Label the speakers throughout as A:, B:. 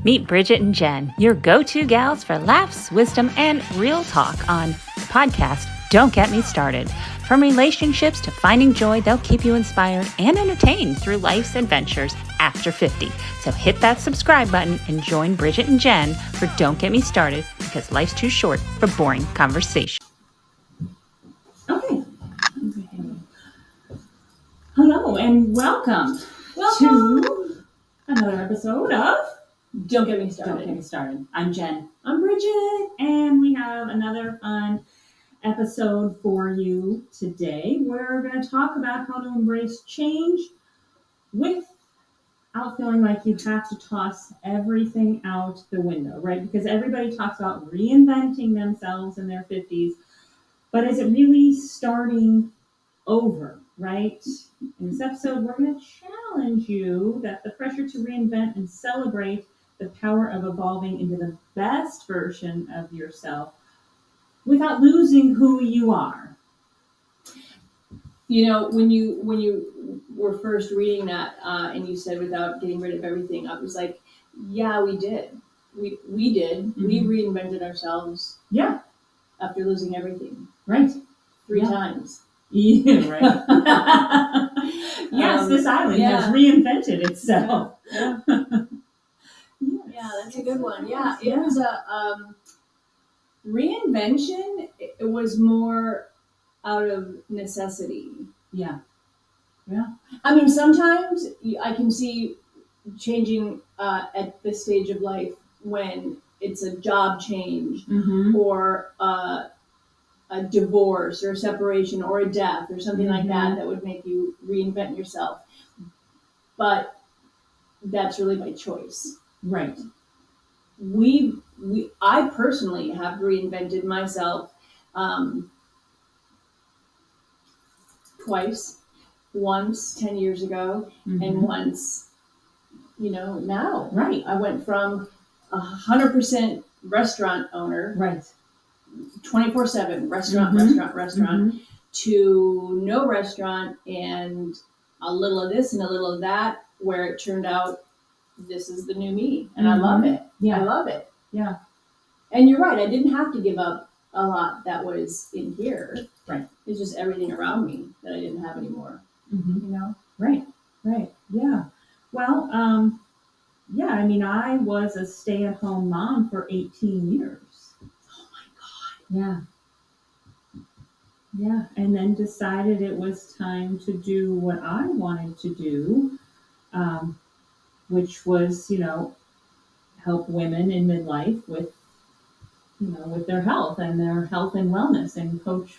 A: Meet Bridget and Jen, your go-to gals for laughs, wisdom, and real talk on the podcast Don't Get Me Started. From relationships to finding joy, they'll keep you inspired and entertained through life's adventures after 50. So hit that subscribe button and join Bridget and Jen for Don't Get Me Started, because life's too short for boring conversation.
B: Okay. Hello and welcome to another episode of
C: Don't Get Me Started.
B: Don't Get Me Started. I'm Jen.
C: I'm Bridget.
B: And we have another fun episode for you today. We're going to talk about how to embrace change without feeling like you have to toss everything out the window, right? Because everybody talks about reinventing themselves in their 50s, but is it really starting over, right? In this episode, we're going to challenge you that the pressure to reinvent and celebrate the power of evolving into the best version of yourself without losing who you are.
C: You know, when you were first reading that and you said without getting rid of everything, I was like, yeah, we did. We did. Mm-hmm. We reinvented ourselves.
B: Yeah.
C: After losing everything.
B: Right.
C: 3 times.
B: Yeah, right. Yes, this island has reinvented itself.
C: Yeah. Yeah, that's a good one. Yeah, it was a reinvention. It was more out of necessity.
B: Yeah.
C: I mean, sometimes I can see changing at this stage of life when it's a job change or a divorce or a separation or a death or something like that would make you reinvent yourself. But that's really by choice.
B: Right.
C: I personally have reinvented myself twice. Once 10 years ago and once, now.
B: Right.
C: I went from 100% restaurant owner.
B: Right.
C: 24/7 restaurant to no restaurant and a little of this and a little of that, where it turned out this is the new me and I love it.
B: Yeah.
C: I love it.
B: Yeah.
C: And you're right, I didn't have to give up a lot that was in here.
B: Right.
C: It's just everything around me that I didn't have anymore.
B: Right. Yeah. Well, I mean, I was a stay-at-home mom for 18 years.
C: Oh my God.
B: Yeah. And then decided it was time to do what I wanted to do, which was, help women in midlife with their health and wellness, and coach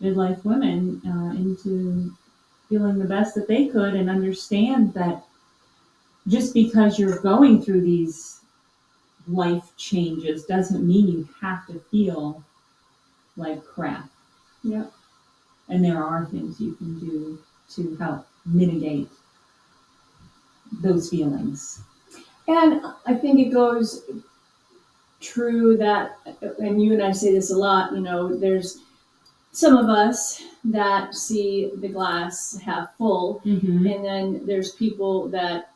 B: midlife women into feeling the best that they could, and understand that just because you're going through these life changes doesn't mean you have to feel like crap.
C: Yeah.
B: And there are things you can do to help mitigate those feelings.
C: And I think it goes true that, and you and I say this a lot, there's some of us that see the glass half full, and then there's people that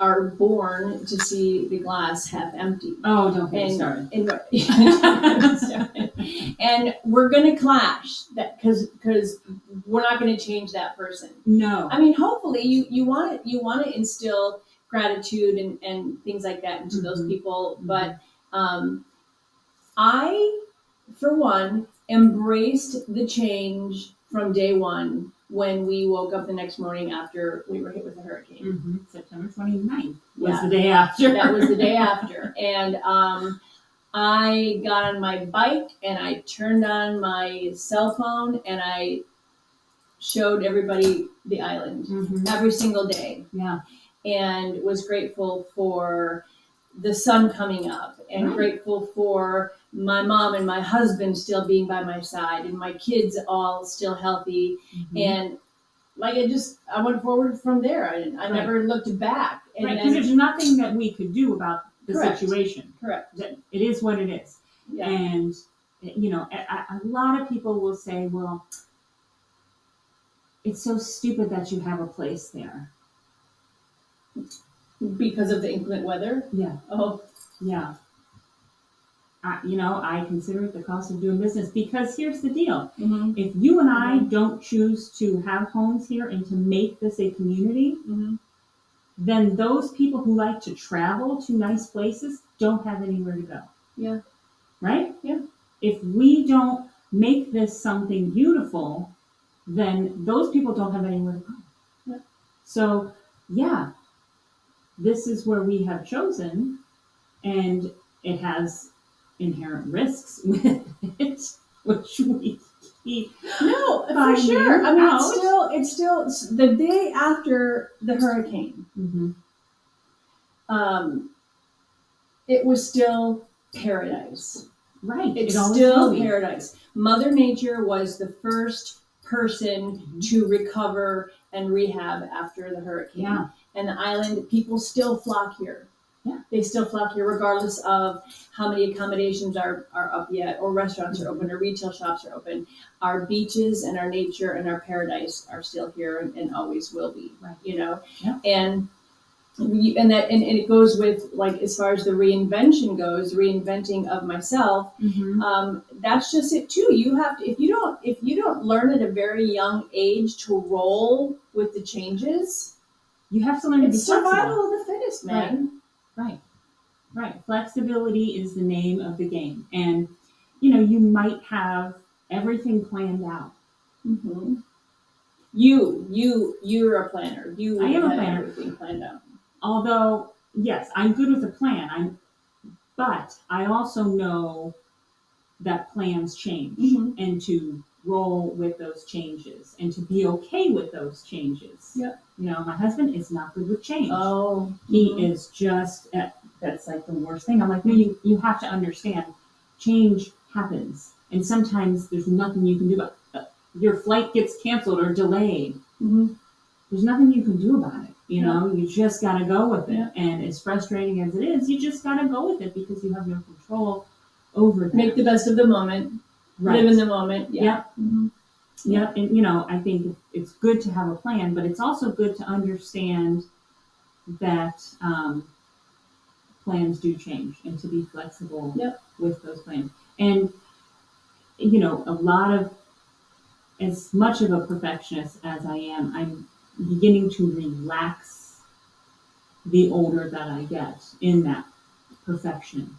C: are born to see the glass half empty.
B: Oh, don't get me started.
C: And we're going to clash that because we're not going to change that person.
B: No.
C: I mean, hopefully you want to instill gratitude and things like that into those people. But I, for one, embraced the change from day one when we woke up the next morning after we were hit with a hurricane.
B: September 29th was the day after.
C: That was the day after. And I got on my bike and I turned on my cell phone and I showed everybody the island every single day.
B: Yeah.
C: And was grateful for the sun coming up and grateful for my mom and my husband still being by my side and my kids all still healthy. And like I went forward from there. I never looked back.
B: And because there's nothing that we could do about the situation.
C: Correct.
B: It is what it is.
C: Yeah.
B: And, a lot of people will say, well, it's so stupid that you have a place there.
C: Because of the inclement weather?
B: Yeah.
C: Oh,
B: Yeah. I consider it the cost of doing business because here's the deal.
C: mm-hmm.
B: If you and I don't choose to have homes here and to make this a community,
C: Mm-hmm.
B: then those people who like to travel to nice places don't have anywhere to go.
C: Yeah.
B: Right?
C: Yeah.
B: If we don't make this something beautiful, then those people don't have anywhere to go.
C: Yeah.
B: So, yeah, this is where we have chosen, and it has inherent risks with it, which we keep.
C: No, for sure. I mean,
B: out.
C: it's still the day after the hurricane.
B: Mm-hmm.
C: It was still paradise.
B: Right.
C: It's still paradise. Mother Nature was the first person to recover and rehab after the hurricane.
B: Yeah.
C: And the island, people still flock here.
B: Yeah.
C: They still flock here regardless of how many accommodations are up yet, or restaurants are open, or retail shops are open. Our beaches and our nature and our paradise are still here and always will be.
B: Right.
C: Yeah. And it goes with, like, as far as the reinvention goes, reinventing of myself.
B: Mm-hmm.
C: That's just it too. You have to, if you don't learn at a very young age to roll with the changes,
B: you have to learn to be flexible.
C: Survival of the fittest, man.
B: Right. Flexibility is the name of the game, and you might have everything planned out.
C: Mm-hmm. You're a planner.
B: I am a planner.
C: Everything planned out.
B: Although, yes, I'm good with a plan. But I also know that plans change, and to roll with those changes, and to be okay with those changes.
C: Yeah.
B: My husband is not good with change.
C: Oh.
B: He is just, that's like the worst thing. I'm like, no, you have to understand, change happens, and sometimes there's nothing you can do about it. Your flight gets canceled or delayed.
C: Mm-hmm.
B: There's nothing you can do about it. You just got to go with it.
C: Yeah.
B: And as frustrating as it is, you just got to go with it because you have no control over that.
C: Make the best of the moment.
B: Right.
C: Live in the moment. Yeah.
B: Yep.
C: Mm-hmm.
B: Yep. And, I think it's good to have a plan, but it's also good to understand that plans do change and to be flexible with those plans. And, a lot of, as much of a perfectionist as I am, I'm beginning to relax the older that I get in that perfection,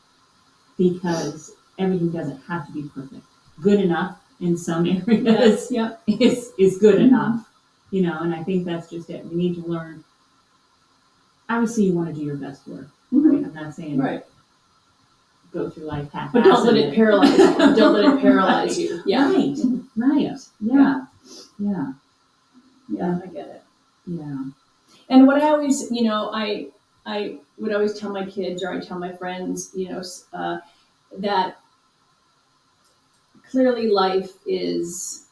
B: because everything doesn't have to be perfect. Good enough in some areas is good enough, and I think that's just it. We need to learn. Obviously, you want to do your best work. Right? I'm not saying go through life half-assed.
C: But don't let it paralyze you. Don't let it paralyze you. Yeah.
B: Right. Yeah.
C: Yeah, I get it.
B: Yeah.
C: And what I always, I would always tell my kids, or I tell my friends, that clearly life is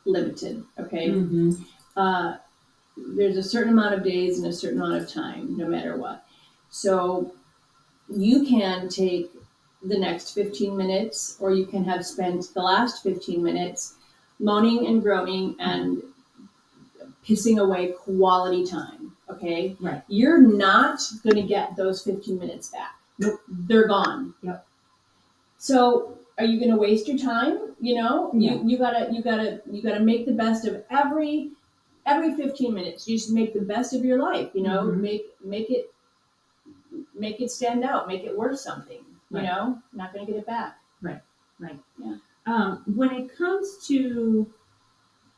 C: limited. Okay.
B: Mm-hmm.
C: There's a certain amount of days and a certain amount of time, no matter what. So you can take the next 15 minutes, or you can have spent the last 15 minutes moaning and groaning and pissing away quality time. Okay.
B: Right.
C: You're not going to get those 15 minutes back.
B: Nope.
C: They're gone.
B: Yep.
C: So are you going to waste your time?
B: Yeah.
C: You gotta make the best of every 15 minutes. You just make the best of your life.
B: Mm-hmm.
C: Make it stand out. Make it worth something.
B: Right.
C: Not going to get it back.
B: Right.
C: Yeah.
B: When it comes to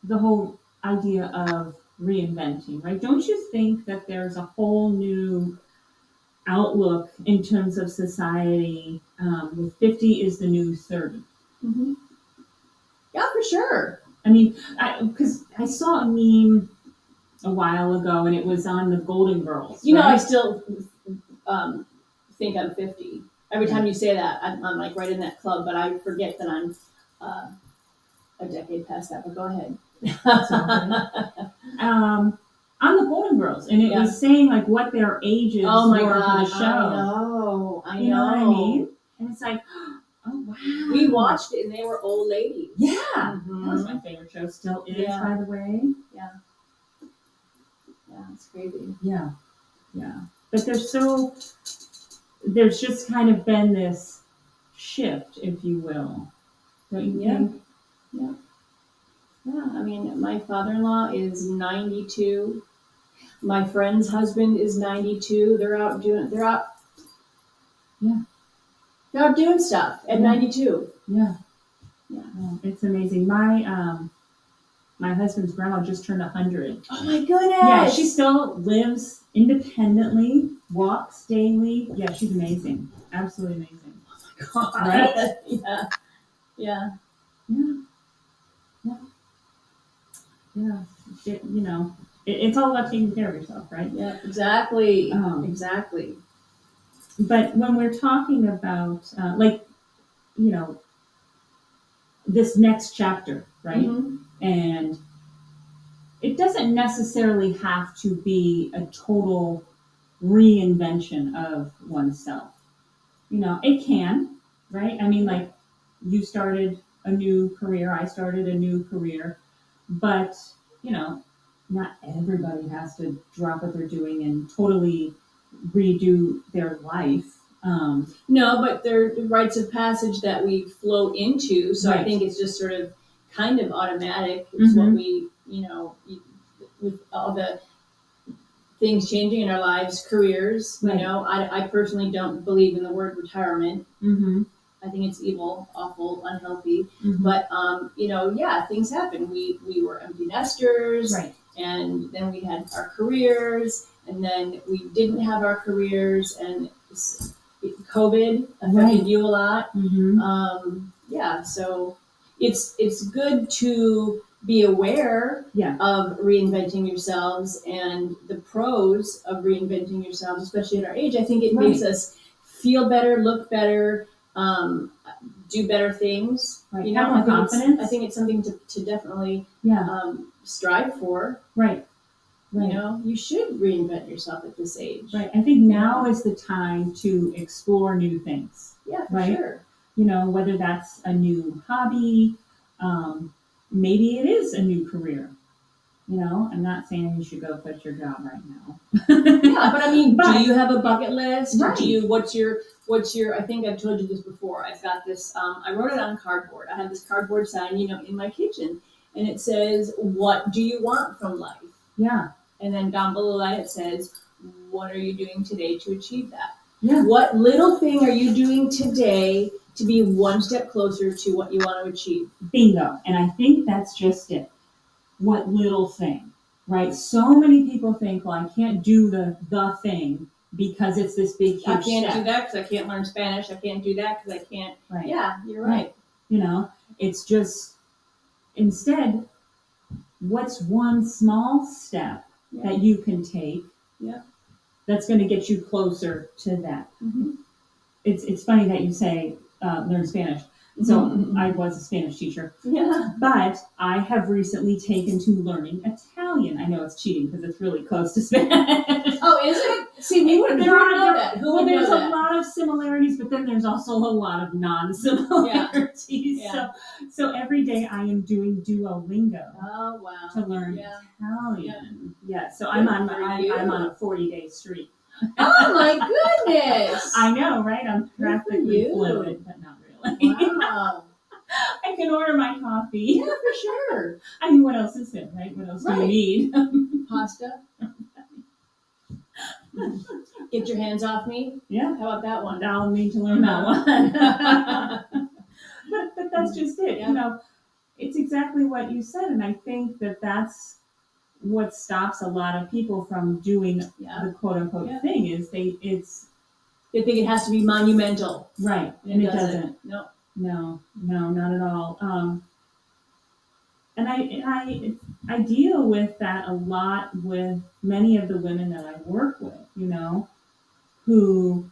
B: the whole idea of reinventing, right? Don't you think that there's a whole new outlook in terms of society with 50 is the new 30?
C: Mm-hmm. Yeah, for sure.
B: I mean, because I saw a meme a while ago, and it was on the Golden Girls. Right?
C: I still think I'm 50. Every time you say that, I'm like right in that club, but I forget that I'm a decade past that. But go ahead.
B: On the Golden Girls, and it was saying like what their ages were for the show.
C: I know.
B: You know what I mean? And it's like, oh wow.
C: We watched it, and they were old ladies.
B: Yeah,
C: mm-hmm.
B: That was my favorite show. Still is, by the way.
C: Yeah, it's crazy.
B: Yeah. Yeah. But there's just kind of been this shift, if you will. Don't you
C: Yeah.
B: think?
C: Yeah. Yeah. I mean, my father-in-law is 92. My friend's husband is 92.
B: Yeah.
C: They're out doing stuff at
B: Yeah.
C: 92.
B: Yeah.
C: Yeah.
B: Oh, it's amazing. My husband's grandma just turned 100.
C: Oh my goodness.
B: Yeah, she still lives independently, walks daily. Yeah, she's amazing. Absolutely amazing.
C: God.
B: Right?
C: Yeah. Yeah.
B: Yeah. Yeah. Yeah. It's all about taking care of yourself, right?
C: Yeah. Exactly.
B: Um,
C: Exactly.
B: But when we're talking about, you know, this next chapter, right?
C: Mhm.
B: And it doesn't necessarily have to be a total reinvention of oneself. It can, right? I mean, like you started a new career, I started a new career, but, not everybody has to drop what they're doing and totally redo their life.
C: No, but they're the rites of passage that we flow into. So I
B: Right.
C: think it's just sort of kind of automatic. It's what we, with all the things changing in our lives, careers,
B: Right.
C: I personally don't believe in the word retirement.
B: Mm-hmm.
C: I think it's evil, awful, unhealthy.
B: Mm-hmm.
C: But, yeah, things happen. We were empty nesters.
B: Right.
C: And then we had our careers, and then we didn't have our careers, and COVID affected
B: Right.
C: you a lot.
B: Mm-hmm.
C: So it's good to be aware
B: Yeah.
C: of reinventing yourselves and the pros of reinventing yourselves, especially at our age. I think it
B: Right.
C: makes us feel better, look better, do better things.
B: Right. Have more confidence.
C: I think it's something to definitely
B: Yeah.
C: strive for.
B: Right. Right.
C: You should reinvent yourself at this age.
B: Right. I think now is the time to explore new things.
C: Yeah, for
B: right?
C: sure.
B: Whether that's a new hobby, maybe it is a new career. I'm not saying you should go quit your job right now.
C: Yeah, but I mean, do you have a bucket list?
B: Right.
C: What's your, I think I've told you this before. I've got this, I wrote it on cardboard. I have this cardboard sign, in my kitchen, and it says, "What do you want from life?"
B: Yeah.
C: And then down below that it says, "What are you doing today to achieve that?"
B: Yeah.
C: What little thing are you doing today to be one step closer to what you want to achieve?
B: Bingo. And I think that's just it. What little thing, right? So many people think, well, I can't do the thing because it's this big, huge
C: I can't
B: step.
C: do that because I can't learn Spanish. I can't do that because I can't.
B: Right.
C: Yeah, you're right.
B: It's just, instead, what's one small step that you can take that's going to get you closer to that?
C: Mm-hmm.
B: It's funny that you say learn Spanish. So I was a Spanish teacher.
C: Yeah.
B: But I have recently taken to learning Italian. I know it's cheating because it's really close to Spanish.
C: Oh, is it? See, who would know that?
B: There's a lot of similarities, but then there's also a lot of non-similarities.
C: Yeah.
B: So every day I am doing Duolingo.
C: Oh, wow.
B: To learn Italian. Yeah. So I'm on a 40-day streak.
C: Oh my goodness!
B: I know, right? I'm practically fluent, but not really.
C: Wow.
B: I can order my coffee.
C: Yeah, for sure.
B: I mean, what else is there, right? What else do you need?
C: Pasta. Get your hands off me.
B: Yeah.
C: How about that one?
B: I'll need to learn that one. but that's just it.
C: Yeah.
B: It's exactly what you said, and I think that's what stops a lot of people from doing the quote unquote thing is they
C: think it has to be monumental.
B: Right. And it doesn't.
C: No,
B: not at all. And I deal with that a lot with many of the women that I work with, who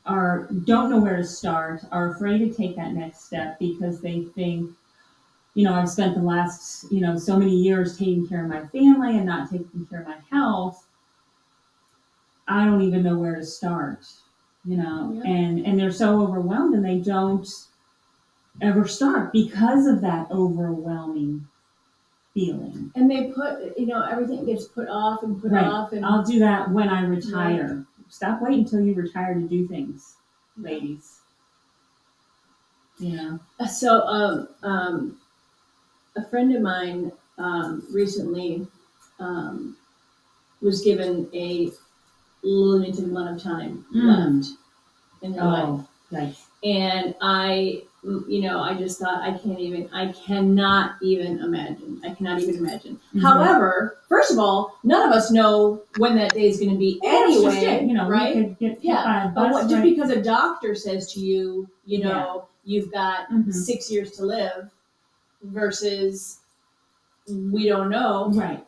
B: don't know where to start, are afraid to take that next step because they think, I've spent the last, so many years taking care of my family and not taking care of my health. I don't even know where to start, and they're so overwhelmed and they don't ever start because of that overwhelming feeling.
C: And they put, everything gets put off and put
B: Right.
C: off. And
B: I'll do that when I retire. Stop waiting until you retire to do things, ladies. Yeah.
C: So, a friend of mine recently was given a limited amount of time left in their life.
B: Right.
C: And I just thought, I cannot even imagine. Mm-hmm. However, first of all, none of us know when that day is going to be anyway, right?
B: We could get hit by a bus,
C: just because a doctor says to you, you've got 6 years to live versus we don't know.
B: Right.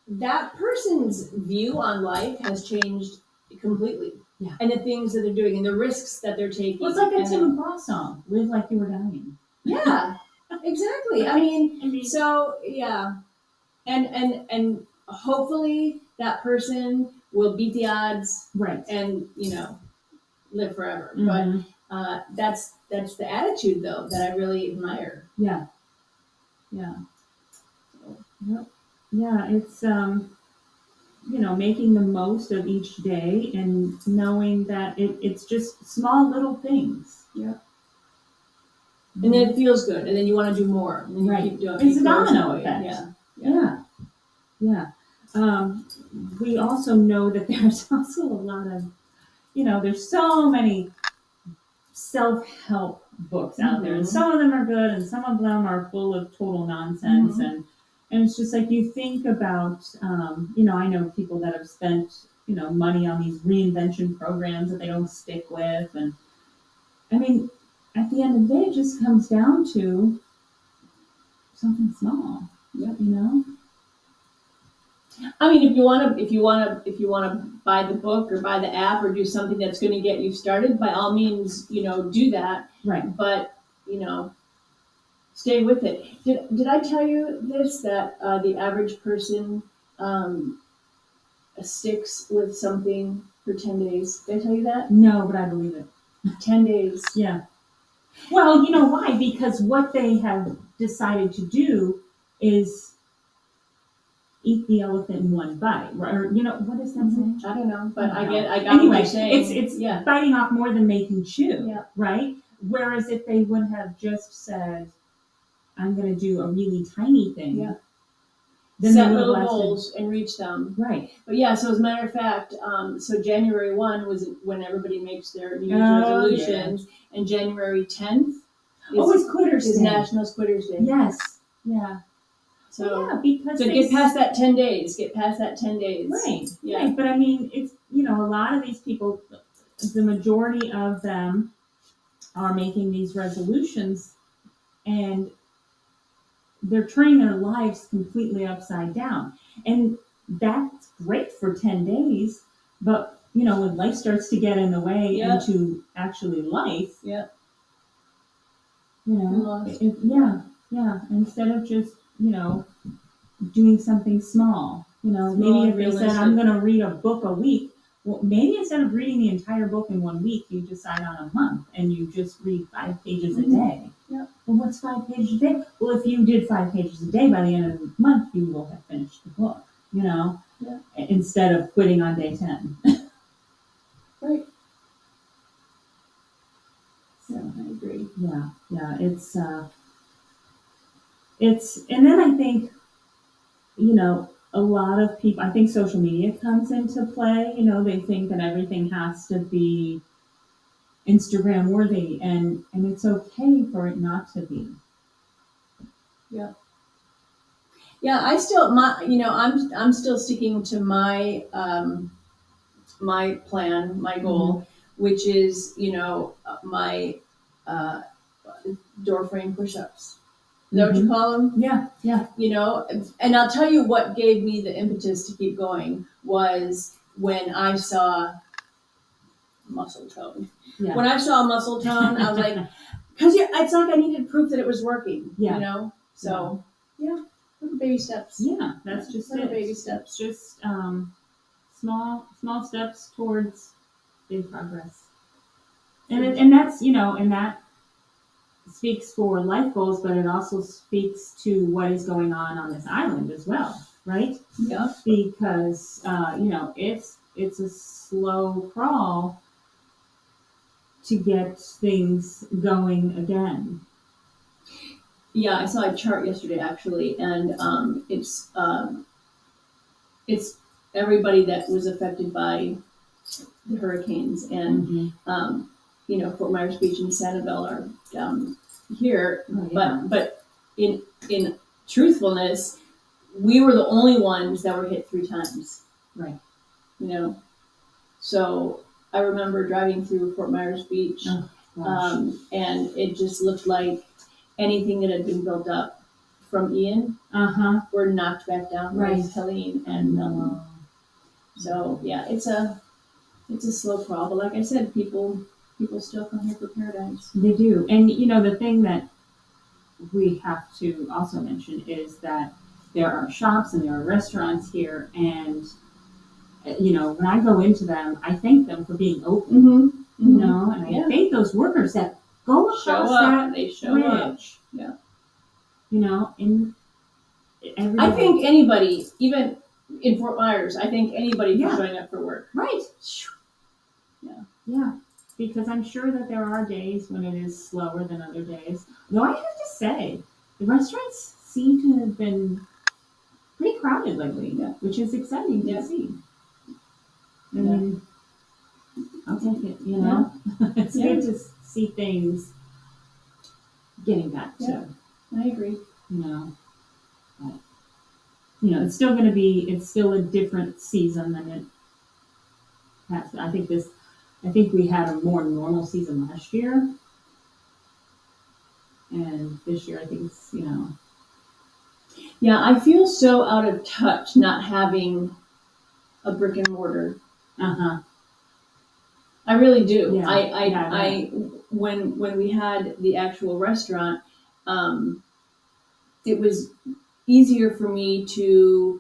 C: That person's view on life has changed completely.
B: Yeah.
C: And the things that they're doing and the risks that they're taking.
B: Well, it's like a Tim McGraw song, Live Like You Were Dying.
C: Yeah, exactly. I mean, so, yeah. And hopefully that person will beat the odds.
B: Right.
C: And, live forever. Mm-hmm. But that's the attitude, though, that I really admire.
B: Yeah. Yeah. So, yep. Yeah, it's, making the most of each day and knowing that it's just small little things.
C: Yeah. And then it feels good, and then you want to do more. And then you keep doing it.
B: It's a domino effect. Yeah. We also know that there's also a lot of, there's so many self-help books out there, and some of them are good, and some of them are full of total nonsense, and it's just like you think about, I know people that have spent, money on these reinvention programs that they don't stick with, and I mean, at the end of the day, it just comes down to something small. Yep.
C: I mean, if you want to buy the book or buy the app or do something that's going to get you started, by all means, do that.
B: Right.
C: But stay with it. Did I tell you this, that the average person sticks with something for 10 days? Did I tell you that?
B: No, but I believe it.
C: 10 days.
B: Yeah. Well, you know why? Because what they have decided to do is eat the elephant in one bite, or what is that saying?
C: I don't know, but I got
B: anyway,
C: what you're saying.
B: It's biting off more than they can chew,
C: yeah.
B: Right? Whereas if they would have just said, "I'm going to do a really tiny thing,"
C: then set little goals and reach them.
B: Right.
C: But so as a matter of fact, so January 1 was when everybody makes their New Year's resolutions, and January 10th
B: is Quitters
C: is
B: Day.
C: National Quitters Day.
B: Yes. Yeah.
C: So
B: because
C: get past that 10 days.
B: Right.
C: Yeah.
B: Right. But I mean, it's a lot of these people, the majority of them are making these resolutions, and they're turning their lives completely upside down. And that's great for 10 days, but when life starts to get in the way into actually life, instead of just, doing something small, maybe if they said, I'm going to read a book a week, well, maybe instead of reading the entire book in 1 week, you decide on a month and you just read 5 pages a day.
C: Yeah.
B: Well, what's 5 pages a day? Well, if you did 5 pages a day, by the end of the month, you will have finished the book, instead of quitting on day 10.
C: Right.
B: So,
C: I agree.
B: Yeah, it's, and then I think, a lot of people, I think social media comes into play. They think that everything has to be Instagram worthy, and it's okay for it not to be.
C: Yeah. Yeah, I'm still sticking to my my plan, my goal, which is, my door frame push-ups. Is that what you call them?
B: Yeah.
C: And I'll tell you what gave me the impetus to keep going was when I saw muscle tone.
B: Yeah.
C: When I saw muscle tone, I was like, because it's like I needed proof that it was working.
B: Yeah.
C: So little baby steps.
B: Yeah, that's just
C: little
B: it.
C: baby steps.
B: Just small steps towards big progress. And that's and that speaks for life goals, but it also speaks to what is going on this island as well, right?
C: Yeah.
B: Because it's a slow crawl to get things going again.
C: Yeah, I saw a chart yesterday actually, and it's everybody that was affected by the hurricanes, and Fort Myers Beach and Sanibel are down here,
B: Oh, yeah.
C: but in truthfulness, we were the only ones that were hit 3 times.
B: Right.
C: So I remember driving through Fort Myers Beach, and it just looked like anything that had been built up from Ian were knocked back down by Helene, and so yeah, it's a slow crawl, but like I said, people still come here for paradise.
B: They do. And the thing that we have to also mention is that there are shops and there are restaurants here, and when I go into them, I thank them for being open. And I thank those workers that go across that
C: they show
B: bridge.
C: Up.
B: Yeah.
C: I think anybody, even in Fort Myers, I think anybody for showing up for work.
B: Right. Yeah. Because I'm sure that there are days when it is slower than other days. Though I have to say, the restaurants seem to have been pretty crowded lately, which is exciting to see. I mean, I'll take it, It's good to see things getting back to.
C: Yeah, I agree.
B: But, it's still a different season than it has. I think we had a more normal season last year. And this year, I think it's,
C: Yeah, I feel so out of touch not having a brick and mortar. I really do.
B: Yeah.
C: When we had the actual restaurant, it was easier for me to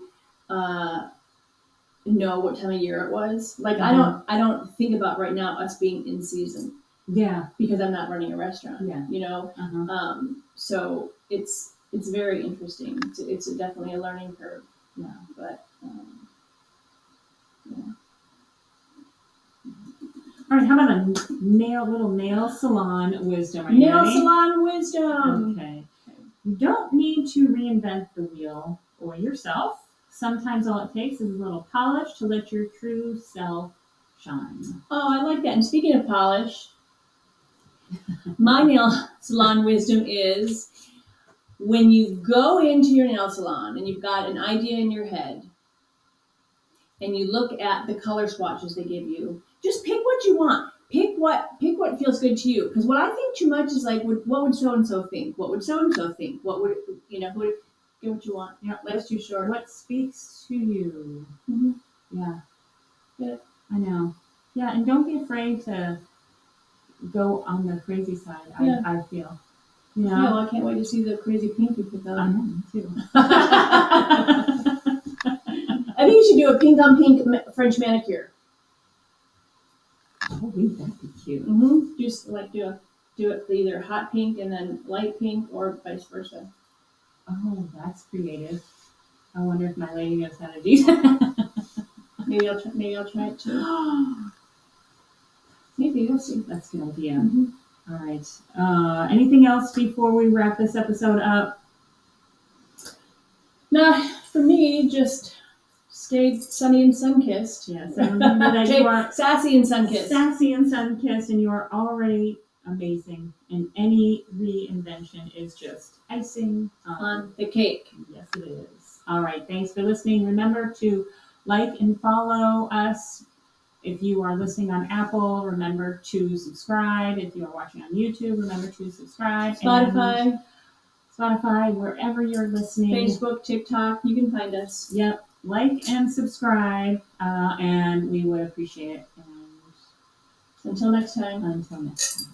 C: know what time of year it was. Like I don't think about right now us being in season.
B: Yeah.
C: Because I'm not running a restaurant.
B: Yeah.
C: So it's very interesting. It's definitely a learning curve.
B: Yeah.
C: But
B: All right, how about a little nail salon wisdom? Are you
C: nail
B: ready?
C: salon wisdom.
B: Okay. You don't need to reinvent the wheel or yourself. Sometimes all it takes is a little polish to let your true self shine.
C: Oh, I like that. And speaking of polish, my nail salon wisdom is when you go into your nail salon and you've got an idea in your head and you look at the color swatches they give you, just pick what you want. Pick what feels good to you. Because what I think too much is like, what would so-and-so think? What would so-and-so think? What would, get what you want.
B: Yeah,
C: Life's too short.
B: What speaks to you? Yeah.
C: Yeah.
B: I know. Yeah, and don't be afraid to go on the crazy side, I feel.
C: Yeah, well, I can't wait to see the crazy pink you put
B: I
C: on.
B: know, me too.
C: I think you should do a pink on pink French manicure.
B: Oh, wouldn't that be cute?
C: Just like do it either hot pink and then light pink or vice versa.
B: Oh, that's creative. I wonder if my lady knows how to do that.
C: Maybe I'll try it too. Maybe we'll see.
B: That's a good idea. All right. Anything else before we wrap this episode up?
C: Nah, for me, just stay sunny and sun-kissed.
B: Yes, and remember that you are
C: sassy and sun-kissed.
B: Sassy and sun-kissed, and you are already amazing. And any reinvention is just icing
C: on the cake.
B: Yes, it is. All right. Thanks for listening. Remember to like and follow us. If you are listening on Apple, remember to subscribe. If you are watching on YouTube, remember to subscribe. Spotify, wherever you're listening.
C: Facebook, TikTok, you can find us.
B: Yep. Like and subscribe, and we would appreciate it. And
C: until next time.
B: Until next time.